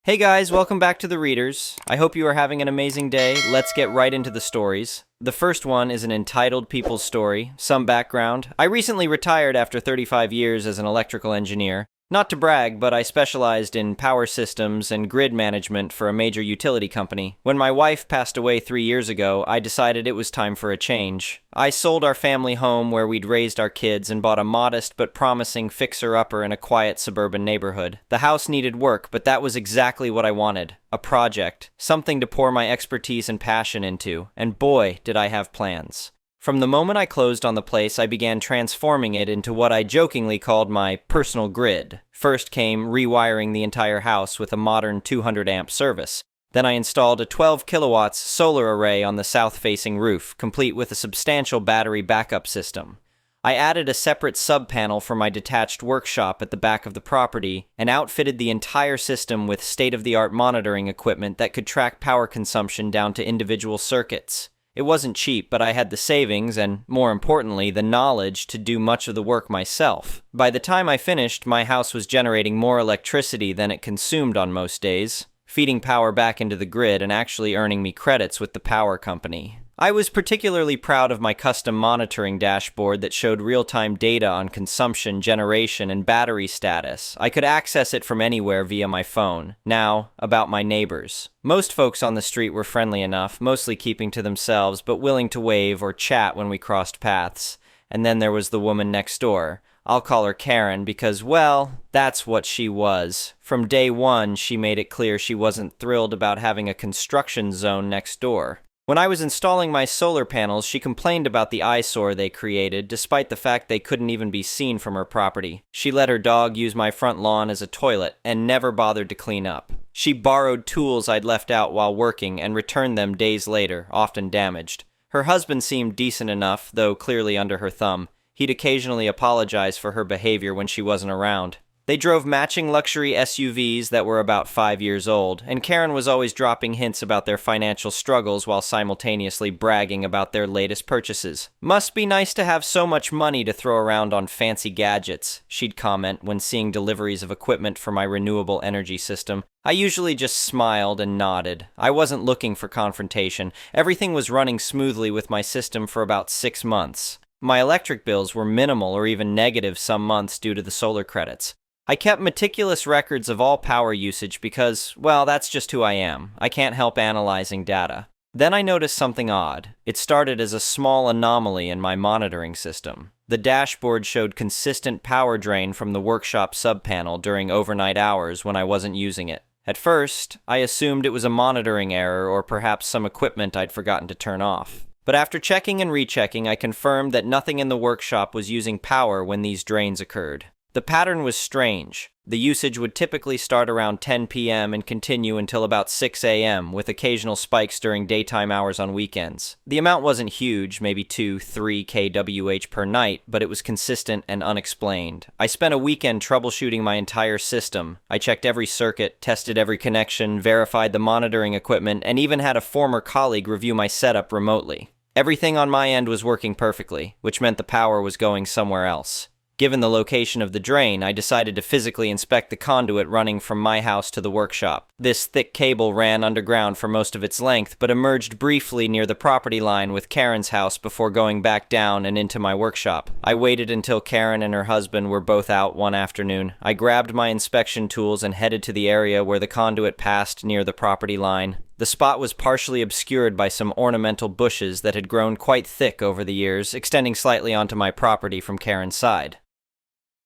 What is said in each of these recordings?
Hey guys, welcome back to the Readers. I hope you are having an amazing day. Let's get right into the stories. The first one is an entitled people's story. Some background. I recently retired after 35 years as an electrical engineer. Not to brag, but I specialized in power systems and grid management for a major utility company. When my wife passed away 3 years ago, I decided it was time for a change. I sold our family home where we'd raised our kids and bought a modest but promising fixer-upper in a quiet suburban neighborhood. The house needed work, but that was exactly what I wanted. A project. Something to pour my expertise and passion into. And boy, did I have plans. From the moment I closed on the place, I began transforming it into what I jokingly called my personal grid. First came rewiring the entire house with a modern 200-amp service. Then I installed a 12 kilowatts solar array on the south-facing roof, complete with a substantial battery backup system. I added a separate sub-panel for my detached workshop at the back of the property and outfitted the entire system with state-of-the-art monitoring equipment that could track power consumption down to individual circuits. It wasn't cheap, but I had the savings and, more importantly, the knowledge to do much of the work myself. By the time I finished, my house was generating more electricity than it consumed on most days, feeding power back into the grid and actually earning me credits with the power company. I was particularly proud of my custom monitoring dashboard that showed real-time data on consumption, generation, and battery status. I could access it from anywhere via my phone. Now, about my neighbors. Most folks on the street were friendly enough, mostly keeping to themselves, but willing to wave or chat when we crossed paths. And then there was the woman next door. I'll call her Karen because, well, that's what she was. From day one, she made it clear she wasn't thrilled about having a construction zone next door. When I was installing my solar panels, she complained about the eyesore they created, despite the fact they couldn't even be seen from her property. She let her dog use my front lawn as a toilet and never bothered to clean up. She borrowed tools I'd left out while working and returned them days later, often damaged. Her husband seemed decent enough, though clearly under her thumb. He'd occasionally apologize for her behavior when she wasn't around. They drove matching luxury SUVs that were about 5 years old, and Karen was always dropping hints about their financial struggles while simultaneously bragging about their latest purchases. "Must be nice to have so much money to throw around on fancy gadgets," she'd comment when seeing deliveries of equipment for my renewable energy system. I usually just smiled and nodded. I wasn't looking for confrontation. Everything was running smoothly with my system for about 6 months. My electric bills were minimal or even negative some months due to the solar credits. I kept meticulous records of all power usage because, well, that's just who I am. I can't help analyzing data. Then I noticed something odd. It started as a small anomaly in my monitoring system. The dashboard showed consistent power drain from the workshop sub-panel during overnight hours when I wasn't using it. At first, I assumed it was a monitoring error or perhaps some equipment I'd forgotten to turn off. But after checking and rechecking, I confirmed that nothing in the workshop was using power when these drains occurred. The pattern was strange. The usage would typically start around 10 p.m. and continue until about 6 a.m., with occasional spikes during daytime hours on weekends. The amount wasn't huge, maybe 2-3 kWh per night, but it was consistent and unexplained. I spent a weekend troubleshooting my entire system. I checked every circuit, tested every connection, verified the monitoring equipment, and even had a former colleague review my setup remotely. Everything on my end was working perfectly, which meant the power was going somewhere else. Given the location of the drain, I decided to physically inspect the conduit running from my house to the workshop. This thick cable ran underground for most of its length, but emerged briefly near the property line with Karen's house before going back down and into my workshop. I waited until Karen and her husband were both out one afternoon. I grabbed my inspection tools and headed to the area where the conduit passed near the property line. The spot was partially obscured by some ornamental bushes that had grown quite thick over the years, extending slightly onto my property from Karen's side.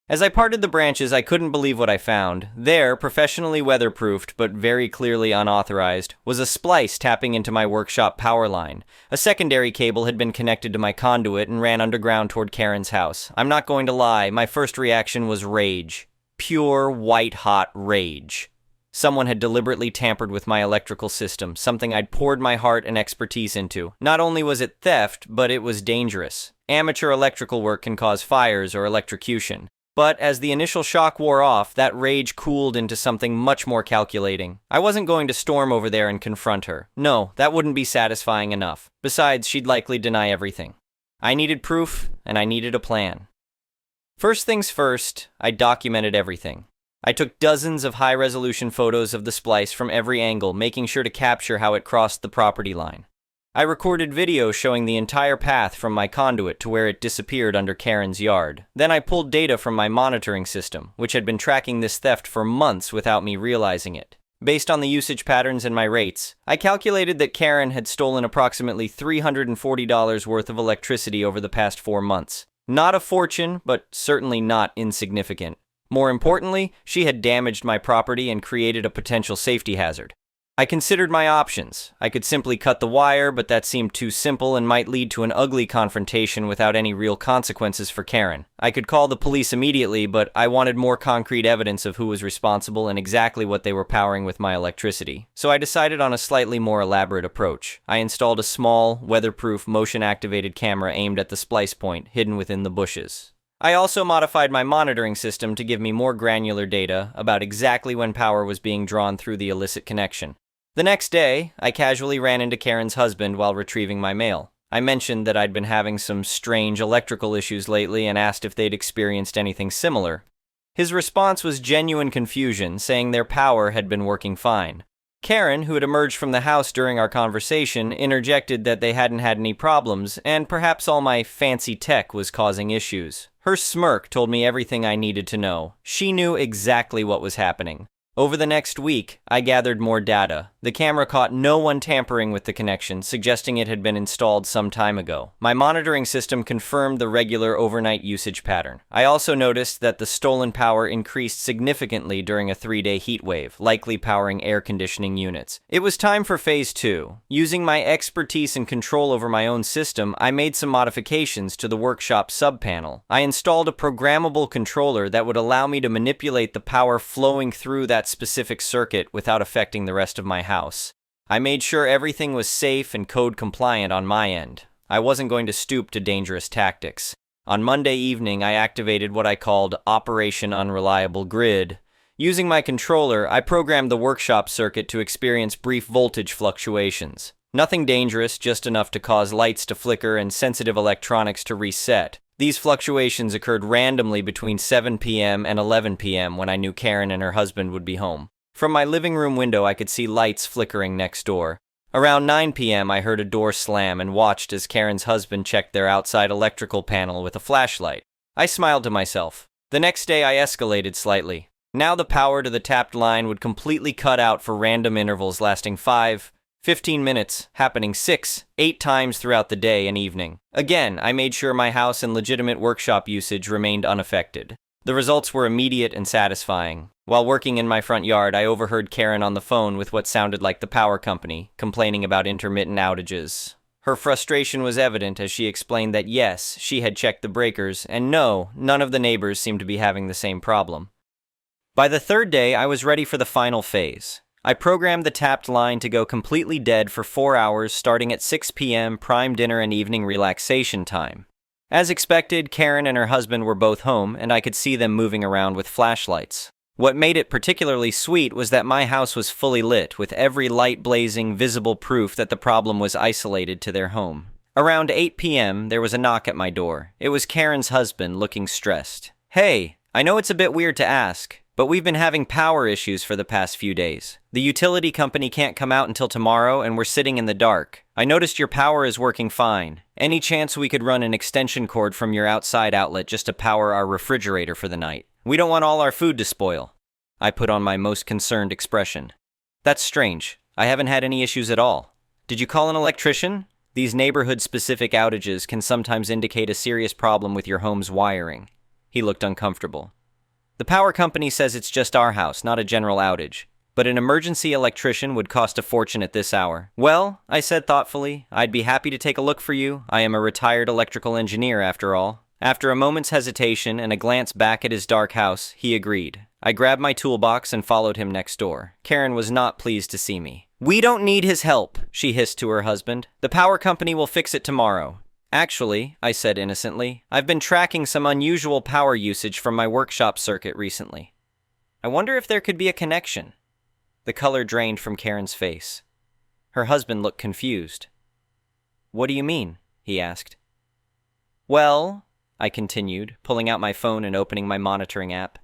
As I parted the branches, I couldn't believe what I found. There, professionally weatherproofed but very clearly unauthorized, was a splice tapping into my workshop power line. A secondary cable had been connected to my conduit and ran underground toward Karen's house. I'm not going to lie, my first reaction was rage. Pure, white-hot rage. Someone had deliberately tampered with my electrical system, something I'd poured my heart and expertise into. Not only was it theft, but it was dangerous. Amateur electrical work can cause fires or electrocution. But as the initial shock wore off, that rage cooled into something much more calculating. I wasn't going to storm over there and confront her. No, that wouldn't be satisfying enough. Besides, she'd likely deny everything. I needed proof, and I needed a plan. First things first, I documented everything. I took dozens of high-resolution photos of the splice from every angle, making sure to capture how it crossed the property line. I recorded video showing the entire path from my conduit to where it disappeared under Karen's yard. Then I pulled data from my monitoring system, which had been tracking this theft for months without me realizing it. Based on the usage patterns and my rates, I calculated that Karen had stolen approximately $340 worth of electricity over the past 4 months. Not a fortune, but certainly not insignificant. More importantly, she had damaged my property and created a potential safety hazard. I considered my options. I could simply cut the wire, but that seemed too simple and might lead to an ugly confrontation without any real consequences for Karen. I could call the police immediately, but I wanted more concrete evidence of who was responsible and exactly what they were powering with my electricity. So I decided on a slightly more elaborate approach. I installed a small, weatherproof, motion-activated camera aimed at the splice point, hidden within the bushes. I also modified my monitoring system to give me more granular data about exactly when power was being drawn through the illicit connection. The next day, I casually ran into Karen's husband while retrieving my mail. I mentioned that I'd been having some strange electrical issues lately and asked if they'd experienced anything similar. His response was genuine confusion, saying their power had been working fine. Karen, who had emerged from the house during our conversation, interjected that they hadn't had any problems, and perhaps all my fancy tech was causing issues. Her smirk told me everything I needed to know. She knew exactly what was happening. Over the next week, I gathered more data. The camera caught no one tampering with the connection, suggesting it had been installed some time ago. My monitoring system confirmed the regular overnight usage pattern. I also noticed that the stolen power increased significantly during a 3-day heat wave, likely powering air conditioning units. It was time for Phase 2. Using my expertise and control over my own system, I made some modifications to the workshop subpanel. I installed a programmable controller that would allow me to manipulate the power flowing through that specific circuit without affecting the rest of my house. I made sure everything was safe and code compliant on my end. I wasn't going to stoop to dangerous tactics. On Monday evening, I activated what I called Operation Unreliable Grid. Using my controller, I programmed the workshop circuit to experience brief voltage fluctuations. Nothing dangerous, just enough to cause lights to flicker and sensitive electronics to reset. These fluctuations occurred randomly between 7 p.m. and 11 p.m. when I knew Karen and her husband would be home. From my living room window, I could see lights flickering next door. Around 9 p.m., I heard a door slam and watched as Karen's husband checked their outside electrical panel with a flashlight. I smiled to myself. The next day, I escalated slightly. Now the power to the tapped line would completely cut out for random intervals lasting 15 minutes, happening 8 times throughout the day and evening. Again, I made sure my house and legitimate workshop usage remained unaffected. The results were immediate and satisfying. While working in my front yard, I overheard Karen on the phone with what sounded like the power company, complaining about intermittent outages. Her frustration was evident as she explained that yes, she had checked the breakers, and no, none of the neighbors seemed to be having the same problem. By the 3rd day, I was ready for the final phase. I programmed the tapped line to go completely dead for 4 hours starting at 6 p.m. prime dinner and evening relaxation time. As expected, Karen and her husband were both home, and I could see them moving around with flashlights. What made it particularly sweet was that my house was fully lit, with every light blazing, visible proof that the problem was isolated to their home. Around 8 p.m., there was a knock at my door. It was Karen's husband, looking stressed. "Hey, I know it's a bit weird to ask, but we've been having power issues for the past few days. The utility company can't come out until tomorrow, and we're sitting in the dark. I noticed your power is working fine. Any chance we could run an extension cord from your outside outlet just to power our refrigerator for the night? We don't want all our food to spoil." I put on my most concerned expression. "That's strange. I haven't had any issues at all. Did you call an electrician? These neighborhood-specific outages can sometimes indicate a serious problem with your home's wiring." He looked uncomfortable. "The power company says it's just our house, not a general outage. But an emergency electrician would cost a fortune at this hour." "Well," I said thoughtfully, "I'd be happy to take a look for you. I am a retired electrical engineer, after all." After a moment's hesitation and a glance back at his dark house, he agreed. I grabbed my toolbox and followed him next door. Karen was not pleased to see me. "We don't need his help," she hissed to her husband. "The power company will fix it tomorrow." "Actually," I said innocently, "I've been tracking some unusual power usage from my workshop circuit recently. I wonder if there could be a connection." The color drained from Karen's face. Her husband looked confused. "What do you mean?" he asked. "Well," I continued, pulling out my phone and opening my monitoring app,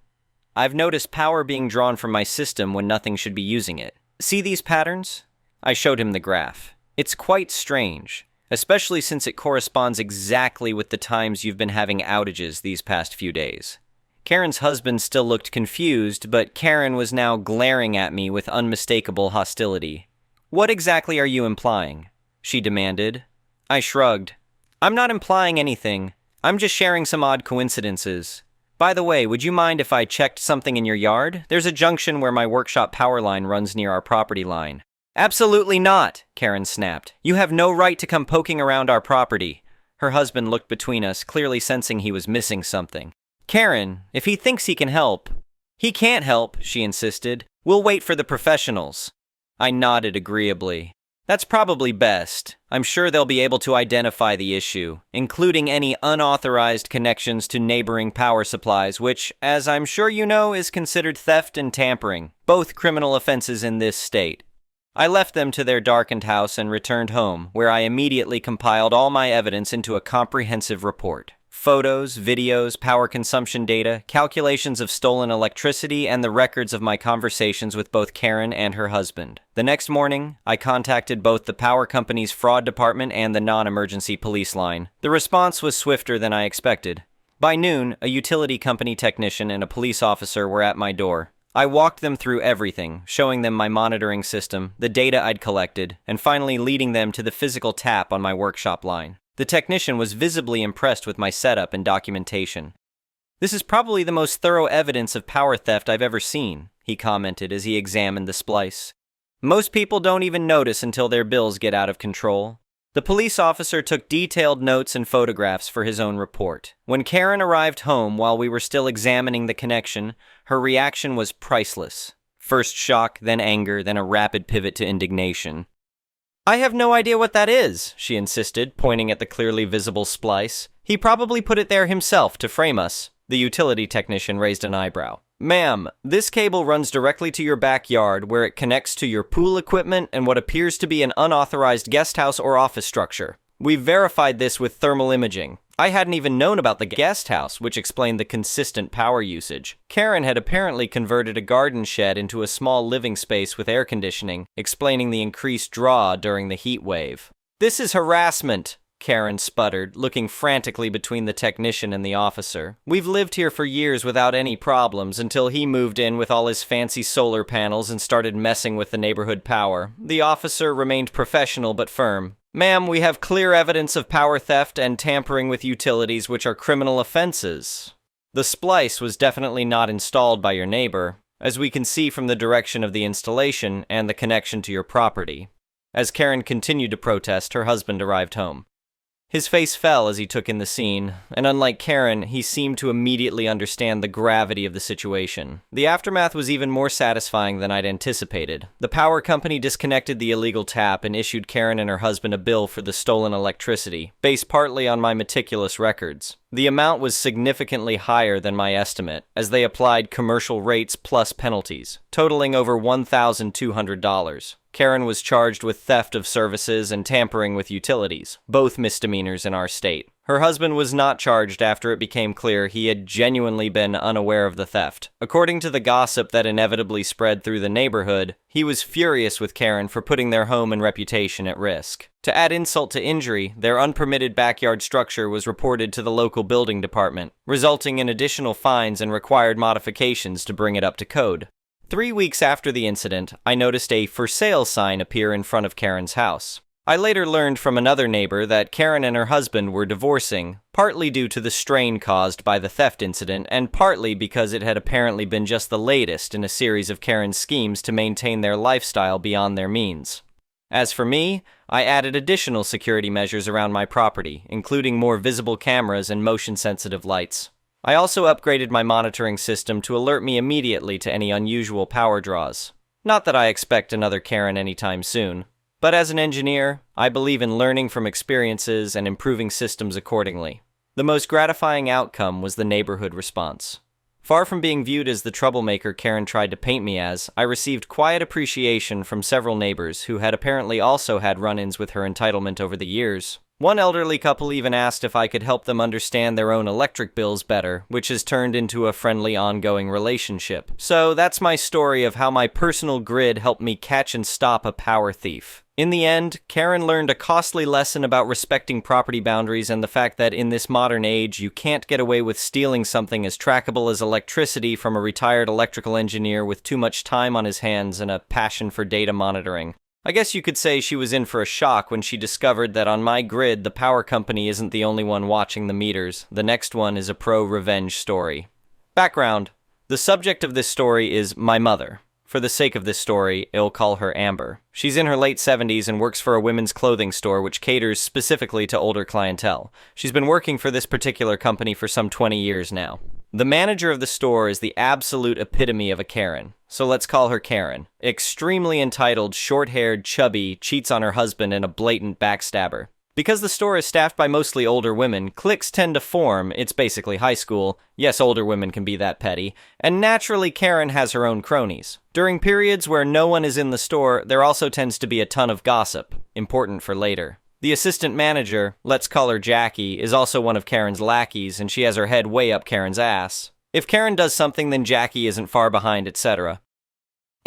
I've noticed power being drawn from my system when nothing should be using it. See these patterns? I showed him the graph. It's quite strange, especially since it corresponds exactly with the times you've been having outages these past few days. Karen's husband still looked confused, but Karen was now glaring at me with unmistakable hostility. "What exactly are you implying?" she demanded. I shrugged. "I'm not implying anything. I'm just sharing some odd coincidences. By the way, would you mind if I checked something in your yard? There's a junction where my workshop power line runs near our property line." "Absolutely not," Karen snapped. "You have no right to come poking around our property." Her husband looked between us, clearly sensing he was missing something. "Karen, if he thinks he can help..." "He can't help," she insisted. "We'll wait for the professionals." I nodded agreeably. "That's probably best. I'm sure they'll be able to identify the issue, including any unauthorized connections to neighboring power supplies, which, as I'm sure you know, is considered theft and tampering, both criminal offenses in this state." I left them to their darkened house and returned home, where I immediately compiled all my evidence into a comprehensive report. Photos, videos, power consumption data, calculations of stolen electricity, and the records of my conversations with both Karen and her husband. The next morning, I contacted both the power company's fraud department and the non-emergency police line. The response was swifter than I expected. By noon, a utility company technician and a police officer were at my door. I walked them through everything, showing them my monitoring system, the data I'd collected, and finally leading them to the physical tap on my workshop line. The technician was visibly impressed with my setup and documentation. "This is probably the most thorough evidence of power theft I've ever seen," he commented as he examined the splice. "Most people don't even notice until their bills get out of control." The police officer took detailed notes and photographs for his own report. When Karen arrived home while we were still examining the connection, her reaction was priceless. First shock, then anger, then a rapid pivot to indignation. "I have no idea what that is," she insisted, pointing at the clearly visible splice. "He probably put it there himself to frame us." The utility technician raised an eyebrow. "Ma'am, this cable runs directly to your backyard where it connects to your pool equipment and what appears to be an unauthorized guest house or office structure. We've verified this with thermal imaging. I hadn't even known about the guest house, which explained the consistent power usage. Karen had apparently converted a garden shed into a small living space with air conditioning, explaining the increased draw during the heat wave." "This is harassment," Karen sputtered, looking frantically between the technician and the officer. "We've lived here for years without any problems until he moved in with all his fancy solar panels and started messing with the neighborhood power." The officer remained professional but firm. "Ma'am, we have clear evidence of power theft and tampering with utilities, which are criminal offenses. The splice was definitely not installed by your neighbor, as we can see from the direction of the installation and the connection to your property." As Karen continued to protest, her husband arrived home. His face fell as he took in the scene, and unlike Karen, he seemed to immediately understand the gravity of the situation. The aftermath was even more satisfying than I'd anticipated. The power company disconnected the illegal tap and issued Karen and her husband a bill for the stolen electricity, based partly on my meticulous records. The amount was significantly higher than my estimate, as they applied commercial rates plus penalties, totaling over $1,200. Karen was charged with theft of services and tampering with utilities, both misdemeanors in our state. Her husband was not charged after it became clear he had genuinely been unaware of the theft. According to the gossip that inevitably spread through the neighborhood, he was furious with Karen for putting their home and reputation at risk. To add insult to injury, their unpermitted backyard structure was reported to the local building department, resulting in additional fines and required modifications to bring it up to code. 3 weeks after the incident, I noticed a "for sale" sign appear in front of Karen's house. I later learned from another neighbor that Karen and her husband were divorcing, partly due to the strain caused by the theft incident, and partly because it had apparently been just the latest in a series of Karen's schemes to maintain their lifestyle beyond their means. As for me, I added additional security measures around my property, including more visible cameras and motion-sensitive lights. I also upgraded my monitoring system to alert me immediately to any unusual power draws. Not that I expect another Karen anytime soon. But as an engineer, I believe in learning from experiences and improving systems accordingly. The most gratifying outcome was the neighborhood response. Far from being viewed as the troublemaker Karen tried to paint me as, I received quiet appreciation from several neighbors who had apparently also had run-ins with her entitlement over the years. One elderly couple even asked if I could help them understand their own electric bills better, which has turned into a friendly ongoing relationship. So that's my story of how my personal grid helped me catch and stop a power thief. In the end, Karen learned a costly lesson about respecting property boundaries and the fact that in this modern age, you can't get away with stealing something as trackable as electricity from a retired electrical engineer with too much time on his hands and a passion for data monitoring. I guess you could say she was in for a shock when she discovered that on my grid, the power company isn't the only one watching the meters. The next one is a pro-revenge story. Background. The subject of this story is my mother. For the sake of this story, I'll call her Amber. She's in her late 70s and works for a women's clothing store which caters specifically to older clientele. She's been working for this particular company for some 20 years now. The manager of the store is the absolute epitome of a Karen, so let's call her Karen. Extremely entitled, short-haired, chubby, cheats on her husband, and a blatant backstabber. Because the store is staffed by mostly older women, cliques tend to form. It's basically high school. Yes, older women can be that petty. And naturally, Karen has her own cronies. During periods where no one is in the store, there also tends to be a ton of gossip, important for later. The assistant manager, let's call her Jackie, is also one of Karen's lackeys, and she has her head way up Karen's ass. If Karen does something, then Jackie isn't far behind, etc.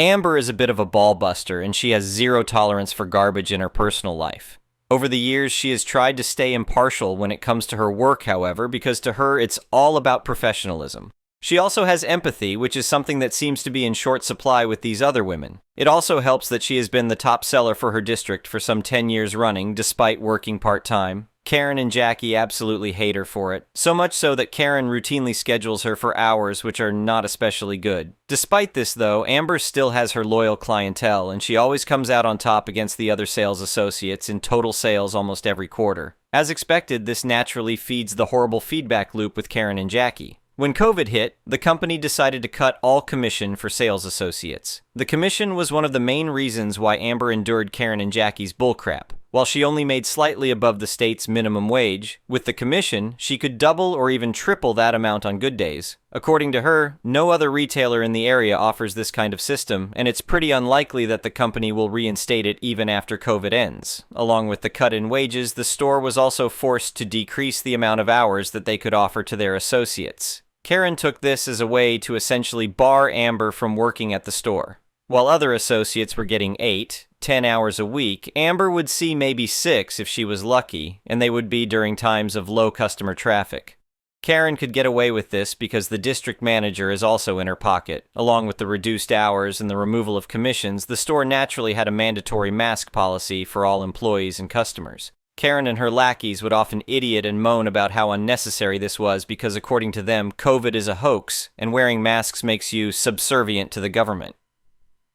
Amber is a bit of a ball buster, and she has zero tolerance for garbage in her personal life. Over the years, she has tried to stay impartial when it comes to her work, however, because to her, it's all about professionalism. She also has empathy, which is something that seems to be in short supply with these other women. It also helps that she has been the top seller for her district for some 10 years running, despite working part-time. Karen and Jackie absolutely hate her for it, so much so that Karen routinely schedules her for hours which are not especially good. Despite this, though, Amber still has her loyal clientele, and she always comes out on top against the other sales associates in total sales almost every quarter. As expected, this naturally feeds the horrible feedback loop with Karen and Jackie. When COVID hit, the company decided to cut all commission for sales associates. The commission was one of the main reasons why Amber endured Karen and Jackie's bullcrap. While she only made slightly above the state's minimum wage, with the commission, she could double or even triple that amount on good days. According to her, no other retailer in the area offers this kind of system, and it's pretty unlikely that the company will reinstate it even after COVID ends. Along with the cut in wages, the store was also forced to decrease the amount of hours that they could offer to their associates. Karen took this as a way to essentially bar Amber from working at the store. While other associates were getting 8, 10 hours a week, Amber would see maybe 6 if she was lucky, and they would be during times of low customer traffic. Karen could get away with this because the district manager is also in her pocket. Along with the reduced hours and the removal of commissions, the store naturally had a mandatory mask policy for all employees and customers. Karen and her lackeys would often idiot and moan about how unnecessary this was because according to them, COVID is a hoax, and wearing masks makes you subservient to the government.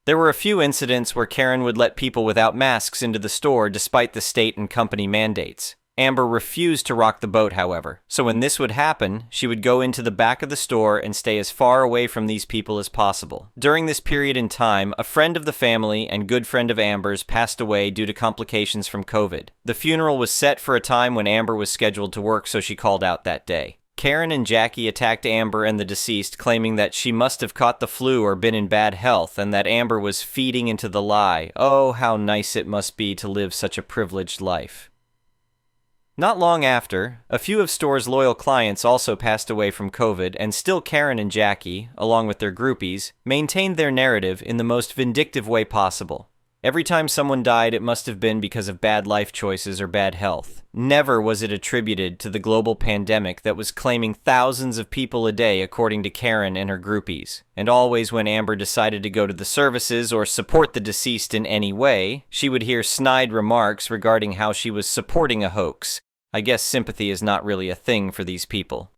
There were a few incidents where Karen would let people without masks into the store despite the state and company mandates. Amber refused to rock the boat, however, so when this would happen, she would go into the back of the store and stay as far away from these people as possible. During this period in time, a friend of the family and good friend of Amber's passed away due to complications from COVID. The funeral was set for a time when Amber was scheduled to work, so she called out that day. Karen and Jackie attacked Amber and the deceased, claiming that she must have caught the flu or been in bad health, and that Amber was feeding into the lie. Oh, how nice it must be to live such a privileged life. Not long after, a few of store's loyal clients also passed away from COVID, and still Karen and Jackie, along with their groupies, maintained their narrative in the most vindictive way possible. Every time someone died, it must have been because of bad life choices or bad health. Never was it attributed to the global pandemic that was claiming thousands of people a day, according to Karen and her groupies. And always when Amber decided to go to the services or support the deceased in any way, she would hear snide remarks regarding how she was supporting a hoax. I guess sympathy is not really a thing for these people.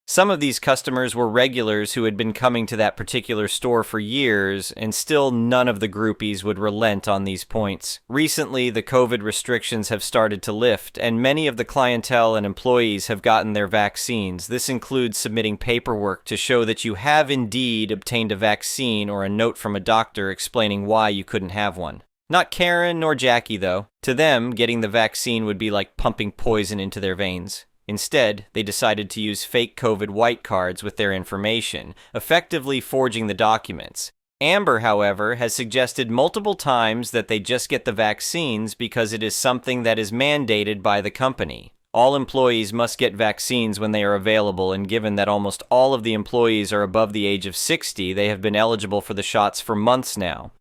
Some of these customers were regulars who had been coming to that particular store for years, and still none of the groupies would relent on these points. Recently, the COVID restrictions have started to lift, and many of the clientele and employees have gotten their vaccines. This includes submitting paperwork to show that you have indeed obtained a vaccine or a note from a doctor explaining why you couldn't have one. Not Karen nor Jackie, though. To them, getting the vaccine would be like pumping poison into their veins. Instead, they decided to use fake COVID white cards with their information, effectively forging the documents. Amber, however, has suggested multiple times that they just get the vaccines because it is something that is mandated by the company. All employees must get vaccines when they are available, and given that almost all of the employees are above the age of 60, they have been eligible for the shots for months now.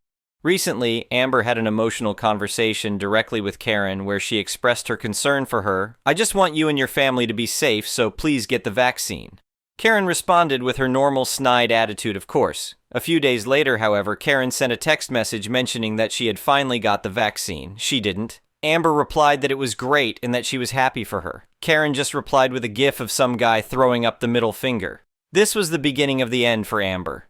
Recently, Amber had an emotional conversation directly with Karen where she expressed her concern for her. "I just want you and your family to be safe, so please get the vaccine." Karen responded with her normal snide attitude, of course. A few days later, however, Karen sent a text message mentioning that she had finally got the vaccine. She didn't. Amber replied that it was great and that she was happy for her. Karen just replied with a gif of some guy throwing up the middle finger. This was the beginning of the end for Amber.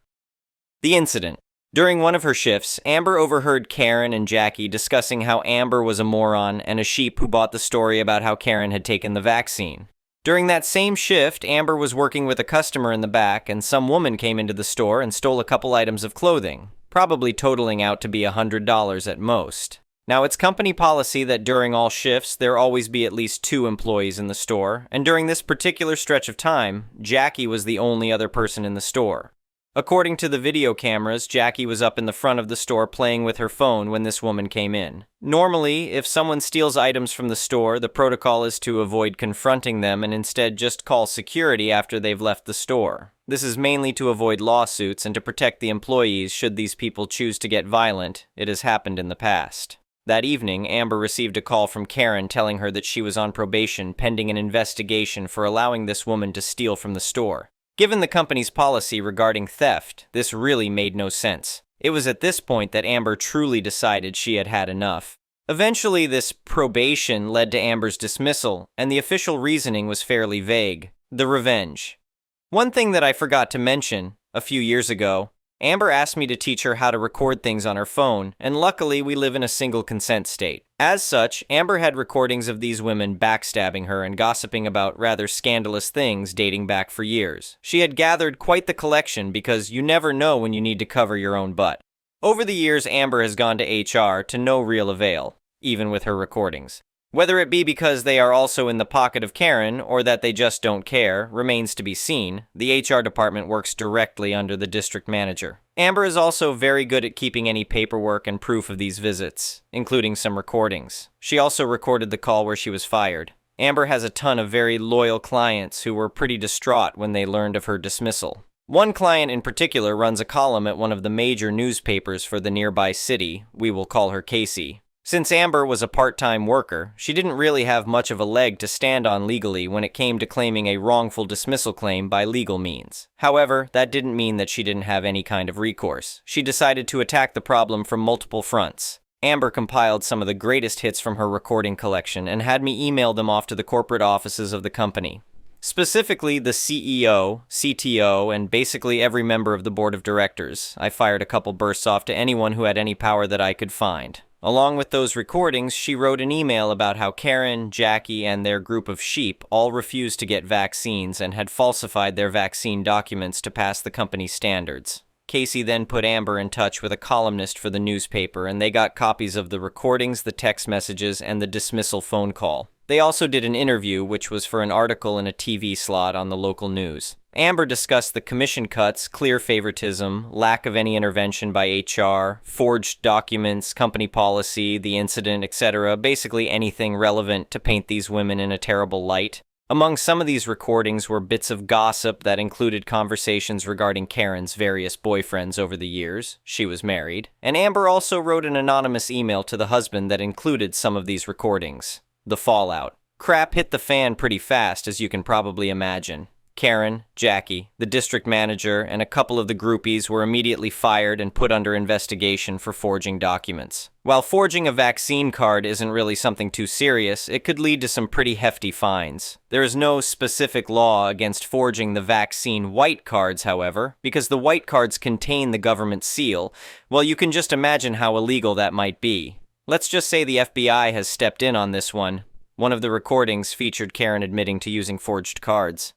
The incident. During one of her shifts, Amber overheard Karen and Jackie discussing how Amber was a moron and a sheep who bought the story about how Karen had taken the vaccine. During that same shift, Amber was working with a customer in the back, and some woman came into the store and stole a couple items of clothing, probably totaling out to be $100 at most. Now, it's company policy that during all shifts, there always be at least 2 employees in the store, and during this particular stretch of time, Jackie was the only other person in the store. According to the video cameras, Jackie was up in the front of the store playing with her phone when this woman came in. Normally, if someone steals items from the store, the protocol is to avoid confronting them and instead just call security after they've left the store. This is mainly to avoid lawsuits and to protect the employees should these people choose to get violent. It has happened in the past. That evening, Amber received a call from Karen telling her that she was on probation pending an investigation for allowing this woman to steal from the store. Given the company's policy regarding theft, this really made no sense. It was at this point that Amber truly decided she had had enough. Eventually, this probation led to Amber's dismissal, and the official reasoning was fairly vague: the revenge. One thing that I forgot to mention, a few years ago, Amber asked me to teach her how to record things on her phone, and luckily we live in a single consent state. As such, Amber had recordings of these women backstabbing her and gossiping about rather scandalous things dating back for years. She had gathered quite the collection because you never know when you need to cover your own butt. Over the years, Amber has gone to HR to no real avail, even with her recordings. Whether it be because they are also in the pocket of Karen or that they just don't care remains to be seen. The HR department works directly under the district manager. Amber is also very good at keeping any paperwork and proof of these visits, including some recordings. She also recorded the call where she was fired. Amber has a ton of very loyal clients who were pretty distraught when they learned of her dismissal. One client in particular runs a column at one of the major newspapers for the nearby city. We will call her Casey. Since Amber was a part-time worker, she didn't really have much of a leg to stand on legally when it came to claiming a wrongful dismissal claim by legal means. However, that didn't mean that she didn't have any kind of recourse. She decided to attack the problem from multiple fronts. Amber compiled some of the greatest hits from her recording collection and had me email them off to the corporate offices of the company. Specifically, the CEO, CTO, and basically every member of the board of directors. I fired a couple bursts off to anyone who had any power that I could find. Along with those recordings, she wrote an email about how Karen, Jackie, and their group of sheep all refused to get vaccines and had falsified their vaccine documents to pass the company's standards. Casey then put Amber in touch with a columnist for the newspaper, and they got copies of the recordings, the text messages, and the dismissal phone call. They also did an interview, which was for an article in a TV slot on the local news. Amber discussed the commission cuts, clear favoritism, lack of any intervention by HR, forged documents, company policy, the incident, etc., basically anything relevant to paint these women in a terrible light. Among some of these recordings were bits of gossip that included conversations regarding Karen's various boyfriends over the years. She was married. And Amber also wrote an anonymous email to the husband that included some of these recordings. The fallout. Crap hit the fan pretty fast, as you can probably imagine. Karen, Jackie, the district manager, and a couple of the groupies were immediately fired and put under investigation for forging documents. While forging a vaccine card isn't really something too serious, it could lead to some pretty hefty fines. There is no specific law against forging the vaccine white cards, however, because the white cards contain the government seal. Well, you can just imagine how illegal that might be. Let's just say the FBI has stepped in on this one. One of the recordings featured Karen admitting to using forged cards.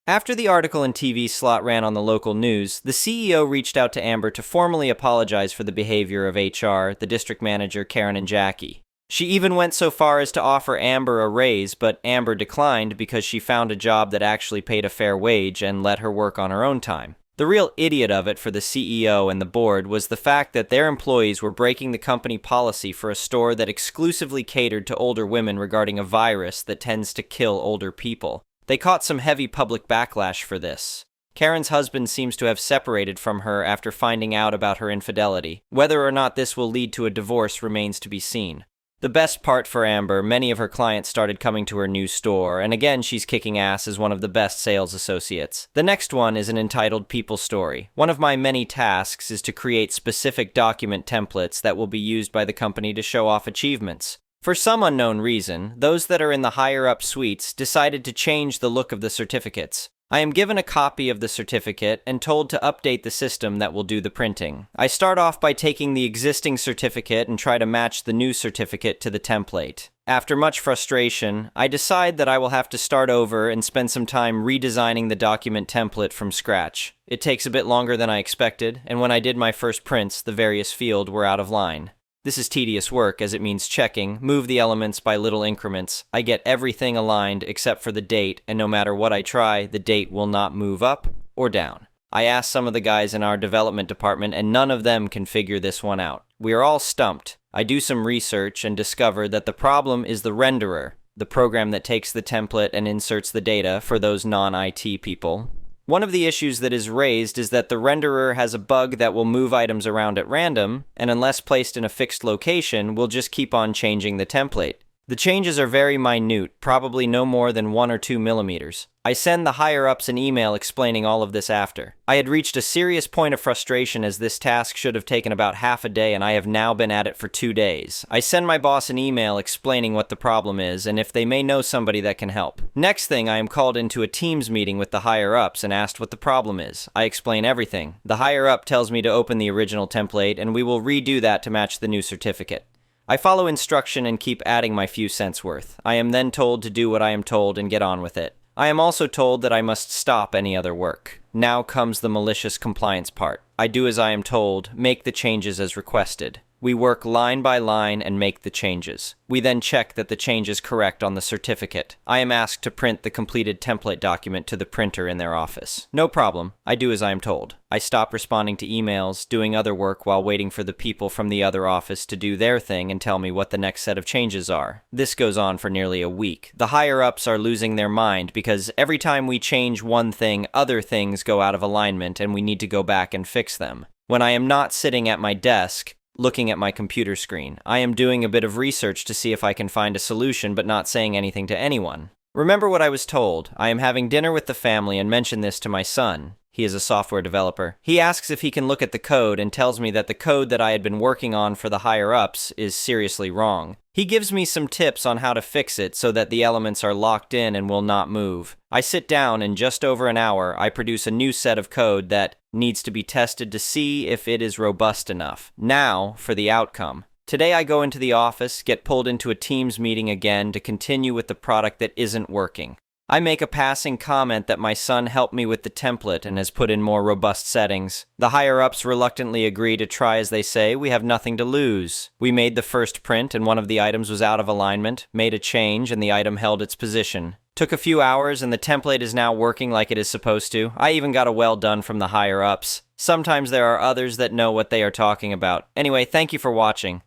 After the article and TV slot ran on the local news, the CEO reached out to Amber to formally apologize for the behavior of HR, the district manager, Karen, and Jackie. She even went so far as to offer Amber a raise, but Amber declined because she found a job that actually paid a fair wage and let her work on her own time. The real idiot of it for the CEO and the board was the fact that their employees were breaking the company policy for a store that exclusively catered to older women regarding a virus that tends to kill older people. They caught some heavy public backlash for this. Karen's husband seems to have separated from her after finding out about her infidelity. Whether or not this will lead to a divorce remains to be seen. The best part for Amber, many of her clients started coming to her new store, and again she's kicking ass as one of the best sales associates. The next one is an entitled people story. One of my many tasks is to create specific document templates that will be used by the company to show off achievements. For some unknown reason, those that are in the higher-up suites decided to change the look of the certificates. I am given a copy of the certificate and told to update the system that will do the printing. I start off by taking the existing certificate and try to match the new certificate to the template. After much frustration, I decide that I will have to start over and spend some time redesigning the document template from scratch. It takes a bit longer than I expected, and when I did my first prints, the various fields were out of line. This is tedious work as it means checking, move the elements by little increments. I get everything aligned except for the date, and no matter what I try, the date will not move up or down. I asked some of the guys in our development department and none of them can figure this one out. We are all stumped. I do some research and discover that the problem is the renderer, the program that takes the template and inserts the data for those non-IT people. One of the issues that is raised is that the renderer has a bug that will move items around at random, and unless placed in a fixed location, will just keep on changing the template. The changes are very minute, probably no more than 1 or 2 millimeters. I send the higher-ups an email explaining all of this after. I had reached a serious point of frustration as this task should have taken about half a day and I have now been at it for 2 days. I send my boss an email explaining what the problem is and if they may know somebody that can help. Next thing, I am called into a Teams meeting with the higher-ups and asked what the problem is. I explain everything. The higher-up tells me to open the original template and we will redo that to match the new certificate. I follow instruction and keep adding my few cents worth. I am then told to do what I am told and get on with it. I am also told that I must stop any other work. Now comes the malicious compliance part. I do as I am told, make the changes as requested. We work line by line and make the changes. We then check that the change is correct on the certificate. I am asked to print the completed template document to the printer in their office. No problem. I do as I am told. I stop responding to emails, doing other work while waiting for the people from the other office to do their thing and tell me what the next set of changes are. This goes on for nearly a week. The higher-ups are losing their mind because every time we change one thing, other things go out of alignment and we need to go back and fix them. When I am not sitting at my desk, looking at my computer screen, I am doing a bit of research to see if I can find a solution but not saying anything to anyone. Remember what I was told. I am having dinner with the family and mention this to my son. He is a software developer. He asks if he can look at the code and tells me that the code that I had been working on for the higher-ups is seriously wrong. He gives me some tips on how to fix it so that the elements are locked in and will not move. I sit down and just over an hour I produce a new set of code that needs to be tested to see if it is robust enough. Now for the outcome. Today I go into the office, get pulled into a Teams meeting again to continue with the product that isn't working. I make a passing comment that my son helped me with the template and has put in more robust settings. The higher-ups reluctantly agree to try as they say. We have nothing to lose. We made the first print and one of the items was out of alignment, made a change and the item held its position. Took a few hours and the template is now working like it is supposed to. I even got a well done from the higher-ups. Sometimes there are others that know what they are talking about. Anyway, thank you for watching.